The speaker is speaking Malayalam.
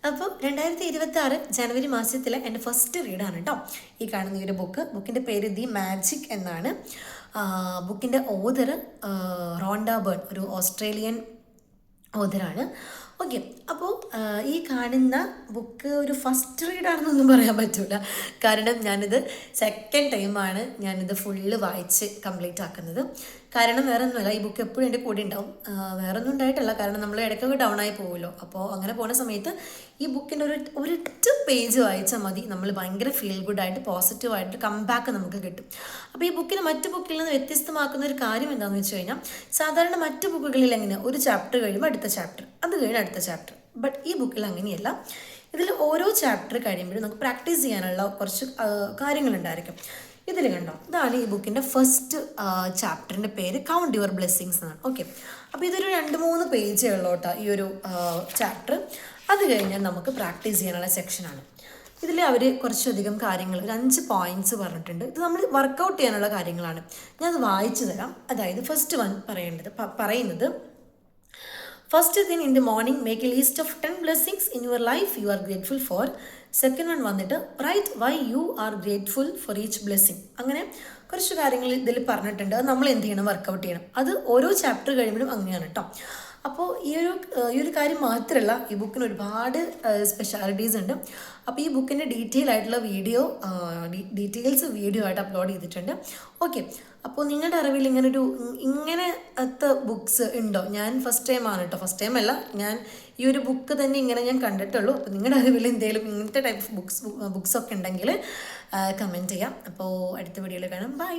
അപ്പോൾ 2026 ജനുവരി മാസത്തിലെ എൻ്റെ ഫസ്റ്റ് റീഡാണ് കേട്ടോ ഈ കാണുന്ന ഒരു ബുക്കിൻ്റെ പേര് ദി മാജിക് എന്നാണ്. ബുക്കിൻ്റെ ഓതർ റോണ്ട ബേൺ, ഒരു ഓസ്ട്രേലിയൻ ഓതറാണ്. ഓക്കെ, അപ്പോൾ ഈ കാണുന്ന ബുക്ക് ഒരു ഫസ്റ്റ് റീഡാണെന്നൊന്നും പറയാൻ പറ്റില്ല, കാരണം ഞാനിത് സെക്കൻഡ് ടൈമാണ് ഞാനിത് ഫുള്ള് വായിച്ച് കംപ്ലീറ്റ് ആക്കുന്നത്. കാരണം വേറെ ഒന്നുമല്ല, ഈ ബുക്ക് എപ്പോഴും എൻ്റെ കൂടെ ഉണ്ടാവും. വേറെ ഒന്നും ഉണ്ടായിട്ടല്ല, കാരണം നമ്മൾ ഇടയ്ക്കൊക്കെ ഡൗൺ ആയി പോകുമല്ലോ. അപ്പോൾ അങ്ങനെ പോകുന്ന സമയത്ത് ഈ ബുക്കിൻ്റെ ഒരൊറ്റ പേജ് വായിച്ചാൽ മതി, നമ്മൾ ഭയങ്കര ഫീൽ ഗുഡായിട്ട് പോസിറ്റീവായിട്ട് കംബാക്ക് നമുക്ക് കിട്ടും. അപ്പോൾ ഈ ബുക്കിന് മറ്റു ബുക്കിൽ നിന്ന് വ്യത്യസ്തമാക്കുന്ന ഒരു കാര്യം എന്താണെന്ന് വെച്ച് കഴിഞ്ഞാൽ, സാധാരണ മറ്റു ബുക്കുകളിൽ എങ്ങനെ ഒരു ചാപ്റ്റർ കഴിയുമ്പോൾ അടുത്ത ചാപ്റ്റർ, അത് കഴിഞ്ഞ് അടുത്ത ചാപ്റ്റർ. ബട്ട് ഈ ബുക്കിൽ അങ്ങനെയല്ല. ഇതിൽ ഓരോ ചാപ്റ്റർ കഴിയുമ്പോഴും നമുക്ക് പ്രാക്ടീസ് ചെയ്യാനുള്ള കുറച്ച് കാര്യങ്ങളുണ്ടായിരിക്കും. ഇതിൽ കണ്ടോ, ഇതാണ് ഈ ബുക്കിൻ്റെ ഫസ്റ്റ് ചാപ്റ്ററിൻ്റെ പേര് കൗണ്ട് യുവർ ബ്ലെസ്സിങ്സ് എന്നാണ്. ഓക്കെ, അപ്പോൾ ഇതൊരു 2-3 പേജേ ഉള്ളൂ കേട്ടോ ഈ ഒരു ചാപ്റ്റർ. അത് കഴിഞ്ഞാൽ നമുക്ക് പ്രാക്ടീസ് ചെയ്യാനുള്ള സെക്ഷനാണ്. ഇതിൽ അവർ കുറച്ചധികം കാര്യങ്ങൾ, ഒരു 5 പോയിന്റ്സ് പറഞ്ഞിട്ടുണ്ട്. ഇത് നമ്മൾ വർക്കൗട്ട് ചെയ്യാനുള്ള കാര്യങ്ങളാണ്. ഞാൻ അത് വായിച്ചു തരാം. അതായത് ഫസ്റ്റ് വൺ പറയുന്നത് first thing in the morning, make a list of 10 blessings in your life you are grateful for. Second one വന്നിട്ട് write why you are grateful for each blessing. അങ്ങനെ കുറച്ച് കാര്യങ്ങൾ ഇതിൽ പറഞ്ഞിട്ടുണ്ട്. അത് നമ്മൾ എന്ത് ചെയ്യണം, വർക്കൗട്ട് ചെയ്യണം. അത് ഓരോ ചാപ്റ്റർ കഴിയുമ്പോഴും അങ്ങനെയാണ് കേട്ടോ. അപ്പോൾ ഈ ഒരു കാര്യം മാത്രമല്ല, ഈ ബുക്കിന് ഒരുപാട് സ്പെഷ്യാലിറ്റീസ് ഉണ്ട്. അപ്പോൾ ഈ ബുക്കിൻ്റെ ഡീറ്റെയിൽസ് വീഡിയോ ആയിട്ട് അപ്ലോഡ് ചെയ്തിട്ടുണ്ട്. ഓക്കെ, അപ്പോൾ നിങ്ങളുടെ അറിവിൽ ഇങ്ങനത്തെ ബുക്സ് ഉണ്ടോ? ഞാൻ ഫസ്റ്റ് ടൈമാണ് കേട്ടോ, ഫസ്റ്റ് ടൈം അല്ല, ഞാൻ ഈ ഒരു ബുക്ക് തന്നെ ഇങ്ങനെ ഞാൻ കണ്ടിട്ടുള്ളൂ. അപ്പോൾ നിങ്ങളുടെ അറിവിൽ എന്തെങ്കിലും ഇങ്ങനത്തെ ടൈപ്പ് ബുക്സ് ഒക്കെ ഉണ്ടെങ്കിൽ കമൻറ്റ് ചെയ്യാം. അപ്പോൾ അടുത്ത വീഡിയോയിൽ കാണാം. ബൈ.